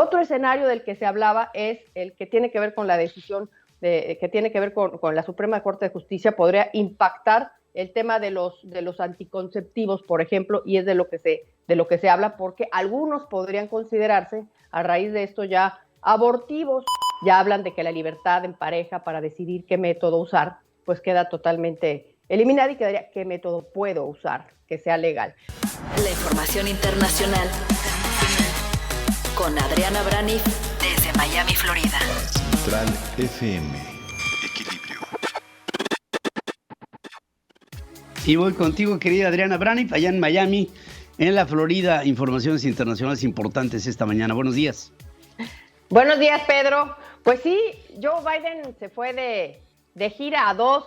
Otro escenario del que se hablaba es el que tiene que ver con la decisión que tiene que ver con la Suprema Corte de Justicia, podría impactar el tema de los anticonceptivos, por ejemplo, y es de lo que se habla, porque algunos podrían considerarse, a raíz de esto, ya abortivos. Ya hablan de que la libertad en pareja para decidir qué método usar, pues queda totalmente eliminada y quedaría qué método puedo usar, que sea legal. La información internacional con Adriana Braniff desde Miami, Florida. Central FM. Equilibrio. Y voy contigo, querida Adriana Braniff, allá en Miami, en la Florida. Informaciones internacionales importantes esta mañana. Buenos días. Buenos días, Pedro. Pues sí, Joe Biden se fue de gira a dos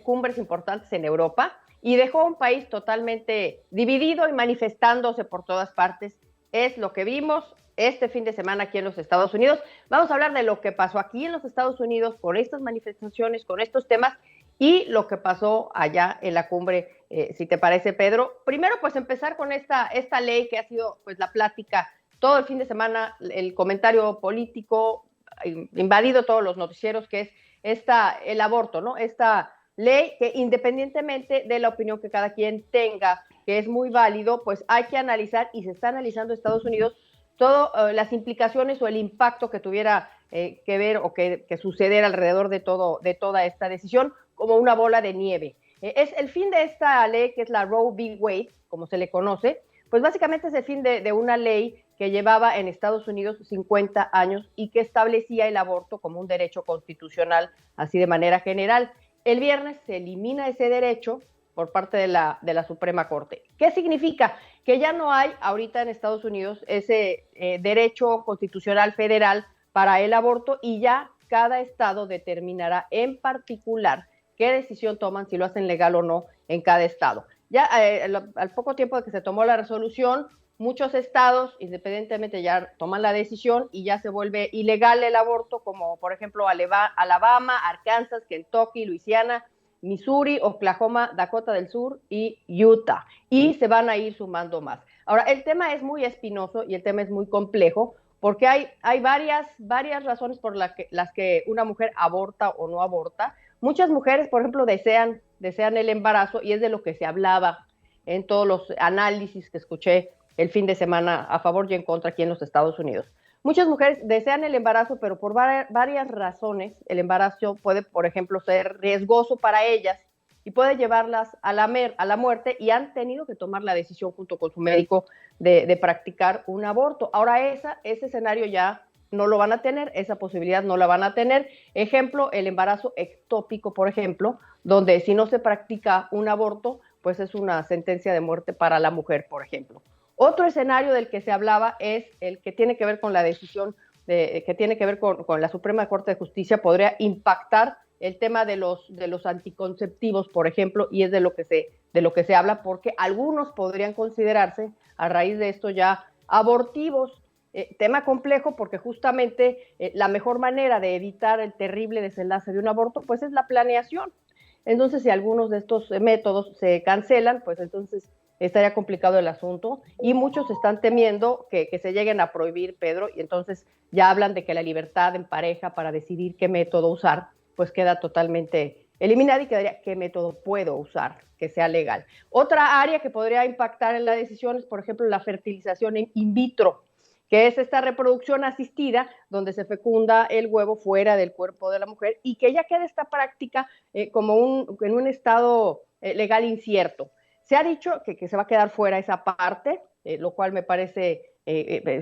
cumbres importantes en Europa y dejó un país totalmente dividido y manifestándose por todas partes. Es lo que vimos este fin de semana aquí en los Estados Unidos. Vamos a hablar de lo que pasó aquí en los Estados Unidos con estas manifestaciones, con estos temas y lo que pasó allá en la cumbre, si te parece, Pedro. Primero, pues empezar con esta ley que ha sido pues la plática todo el fin de semana, el comentario político invadido todos los noticieros, que es el aborto, ¿no? Esta ley que, independientemente de la opinión que cada quien tenga, que es muy válido, pues hay que analizar, y se está analizando en Estados Unidos, todas las implicaciones o el impacto que tuviera que ver o que suceder alrededor de toda esta decisión, como una bola de nieve. Es el fin de esta ley, que es la Roe v. Wade, como se le conoce, pues básicamente es el fin de una ley que llevaba en Estados Unidos 50 años y que establecía el aborto como un derecho constitucional, así de manera general. El viernes se elimina ese derecho por parte de la Suprema Corte. ¿Qué significa? Que ya no hay ahorita en Estados Unidos ese derecho constitucional federal para el aborto, y ya cada estado determinará en particular qué decisión toman, si lo hacen legal o no en cada estado. Ya al poco tiempo de que se tomó la resolución, muchos estados, independientemente, ya toman la decisión y ya se vuelve ilegal el aborto, como por ejemplo Alabama, Arkansas, Kentucky, Luisiana, Missouri, Oklahoma, Dakota del Sur y Utah. Y se van a ir sumando más. Ahora, el tema es muy espinoso y el tema es muy complejo, porque hay varias razones por las que una mujer aborta o no aborta. Muchas mujeres, por ejemplo, desean el embarazo, y es de lo que se hablaba en todos los análisis que escuché el fin de semana a favor y en contra aquí en los Estados Unidos. Muchas mujeres desean el embarazo, pero por varias razones el embarazo puede, por ejemplo, ser riesgoso para ellas y puede llevarlas a la muerte, y han tenido que tomar la decisión junto con su médico de practicar un aborto. Ahora ese escenario ya no lo van a tener, esa posibilidad no la van a tener. Ejemplo, el embarazo ectópico, por ejemplo, donde si no se practica un aborto, pues es una sentencia de muerte para la mujer, por ejemplo. Otro escenario del que se hablaba es el que tiene que ver con la decisión que tiene que ver con la Suprema Corte de Justicia, podría impactar el tema de los anticonceptivos, por ejemplo, y es de lo que se habla, porque algunos podrían considerarse, a raíz de esto, ya abortivos. Tema complejo, porque justamente la mejor manera de evitar el terrible desenlace de un aborto, pues es la planeación. Entonces, si algunos de estos métodos se cancelan, pues entonces estaría complicado el asunto, y muchos están temiendo que se lleguen a prohibir, Pedro, y entonces ya hablan de que la libertad en pareja para decidir qué método usar, pues queda totalmente eliminada y quedaría qué método puedo usar, que sea legal. Otra área que podría impactar en la decisión es, por ejemplo, la fertilización in vitro, que es esta reproducción asistida donde se fecunda el huevo fuera del cuerpo de la mujer, y que ya queda esta práctica como en un estado legal incierto. Se ha dicho que se va a quedar fuera esa parte, lo cual me parece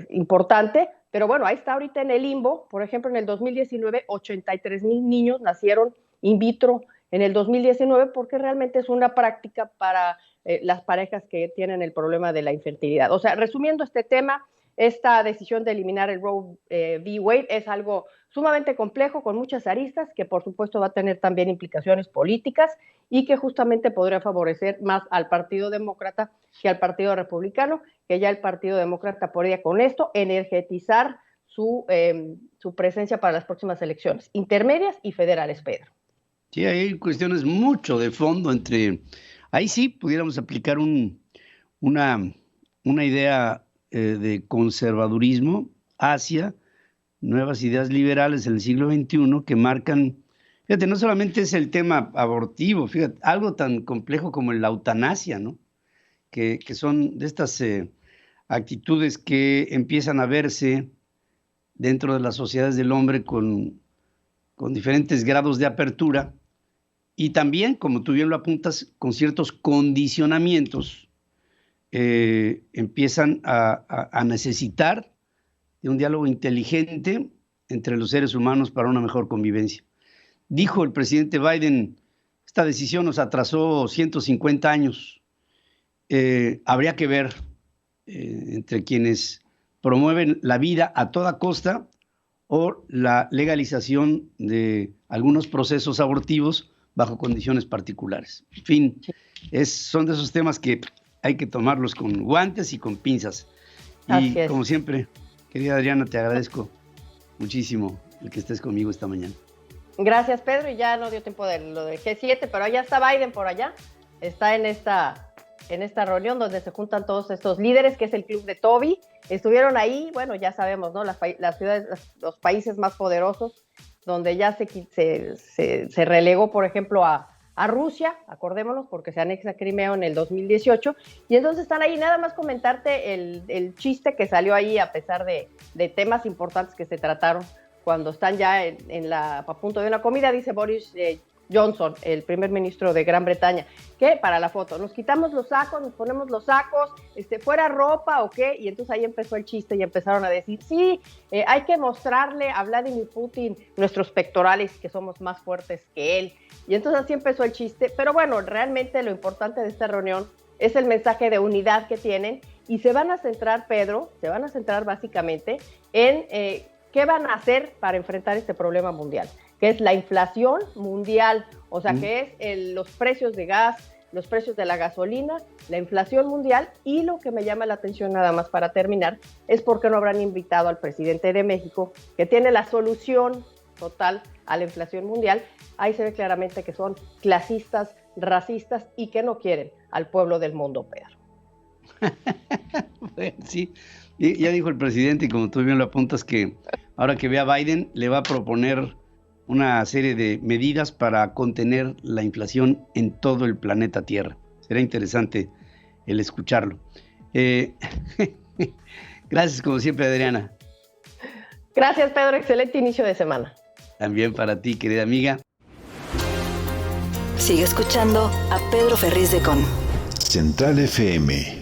importante, pero bueno, ahí está ahorita en el limbo. Por ejemplo, en el 2019, 83,000 niños nacieron in vitro en el 2019, porque realmente es una práctica para las parejas que tienen el problema de la infertilidad. O sea, resumiendo este tema, esta decisión de eliminar el Roe v. Wade es algo sumamente complejo, con muchas aristas, que por supuesto va a tener también implicaciones políticas y que justamente podría favorecer más al Partido Demócrata que al Partido Republicano, que ya el Partido Demócrata podría con esto energetizar su presencia para las próximas elecciones intermedias y federales, Pedro. Sí, hay cuestiones mucho de fondo ahí sí pudiéramos aplicar una idea de conservadurismo hacia nuevas ideas liberales en el siglo XXI que marcan, fíjate, no solamente es el tema abortivo, fíjate, algo tan complejo como la eutanasia, ¿no? Que son de estas actitudes que empiezan a verse dentro de las sociedades del hombre con diferentes grados de apertura y también, como tú bien lo apuntas, con ciertos condicionamientos, empiezan a necesitar de un diálogo inteligente entre los seres humanos para una mejor convivencia. Dijo el presidente Biden, esta decisión nos atrasó 150 años. Habría que ver entre quienes promueven la vida a toda costa o la legalización de algunos procesos abortivos bajo condiciones particulares. En fin, son de esos temas que hay que tomarlos con guantes y con pinzas. Y como siempre, querida Adriana, te agradezco muchísimo el que estés conmigo esta mañana. Gracias, Pedro, y ya no dio tiempo de lo del G7, pero allá está Biden por allá, está en esta reunión donde se juntan todos estos líderes, que es el club de Toby. Estuvieron ahí, bueno, ya sabemos, ¿no? Las ciudades, los países más poderosos, donde ya se relegó, por ejemplo, a Rusia, acordémonos, porque se anexa Crimea en el 2018, y entonces están ahí. Nada más comentarte el chiste que salió ahí, a pesar de temas importantes que se trataron, cuando están ya a punto de una comida. Dice Boris Johnson, el primer ministro de Gran Bretaña, que para la foto, nos quitamos los sacos, nos ponemos los sacos, fuera ropa o qué, y entonces ahí empezó el chiste y empezaron a decir, sí, hay que mostrarle a Vladimir Putin nuestros pectorales, que somos más fuertes que él, y entonces así empezó el chiste. Pero bueno, realmente lo importante de esta reunión es el mensaje de unidad que tienen, y se van a centrar, Pedro, básicamente en qué van a hacer para enfrentar este problema mundial, que es la inflación mundial, o sea, que es los precios de gas, los precios de la gasolina, la inflación mundial. Y lo que me llama la atención, nada más para terminar, es por qué no habrán invitado al presidente de México, que tiene la solución total a la inflación mundial. Ahí se ve claramente que son clasistas, racistas y que no quieren al pueblo del mundo, Pedro. Bueno, sí, ya dijo el presidente, y como tú bien lo apuntas, que ahora que vea a Biden le va a proponer una serie de medidas para contener la inflación en todo el planeta Tierra. Será interesante el escucharlo. Gracias, como siempre, Adriana. Gracias, Pedro. Excelente inicio de semana. También para ti, querida amiga. Sigue escuchando a Pedro Ferriz de Con Central FM.